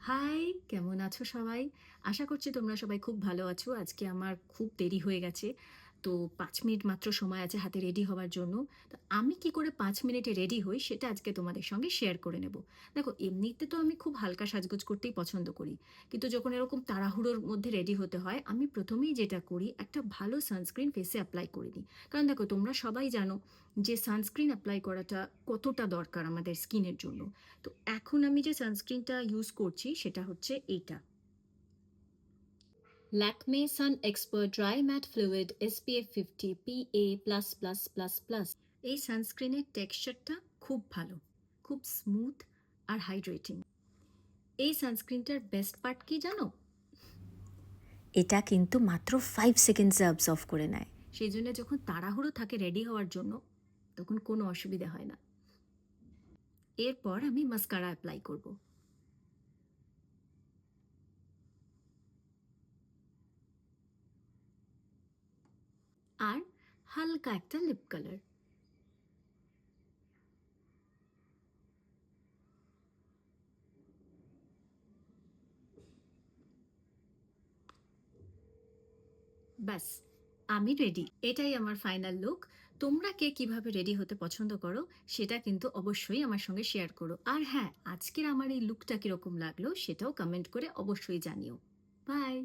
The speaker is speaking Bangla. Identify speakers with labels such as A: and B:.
A: হাই, কেমন আছো সবাই? আশা করছি তোমরা সবাই খুব ভালো আছো। আজকে আমার খুব দেরি হয়ে গেছে। তো ৫ মিনিট মাত্র সময় আছে হাতে রেডি হওয়ার জন্য। তো আমি কি করে ৫ মিনিটে রেডি হই সেটা আজকে তোমাদের সঙ্গে শেয়ার করে নেব। দেখো, এমনিতে তো আমি খুব হালকা সাজগোজ করতেই পছন্দ করি। কিন্তু যখন এরকম তাড়াহুড়োর মধ্যে রেডি হতে হয়, আমি ১ম এই যেটা করি, একটা ভালো সানস্ক্রিন ফেসে এপ্লাই করে নিই। কারণ দেখো, তোমরা সবাই জানো যে সানস্ক্রিন এপ্লাই করাটা কতটা দরকার আমাদের স্কিনের জন্য। তো এখন আমি যে সানস্ক্রিনটা ইউজ করছি সেটা হচ্ছে এইটা, Lakme sun expert dry matte fluid SPF 50 PA++++। এই সানস্ক্রিনের টেক্সচারটা খুব ভালো, খুব স্মুথ আর হাইড্রেটিং। এই সানস্ক্রিনটার বেস্ট পার্ট কি জানো? এটা কিন্তু মাত্র 5 সেকেন্ডসে অ্যাবজর্ব করে নেয়। সেই জন্য যখন তাড়াহুড়ো থাকে রেডি হওয়ার জন্য, তখন কোনো অসুবিধা হয় না। এরপর আমি মাস্কারা অ্যাপ্লাই করব। আর হালকা একটা লিপ কালার। ব্যাস, আমি রেডি। এটাই আমার ফাইনাল লুক। তোমরা কে কিভাবে রেডি হতে পছন্দ করো সেটা কিন্তু অবশ্যই আমার সঙ্গে শেয়ার করো। আর হ্যাঁ, আজকের আমার এই লুকটা কিরকম লাগলো সেটাও কমেন্ট করে অবশ্যই জানিও। বাই।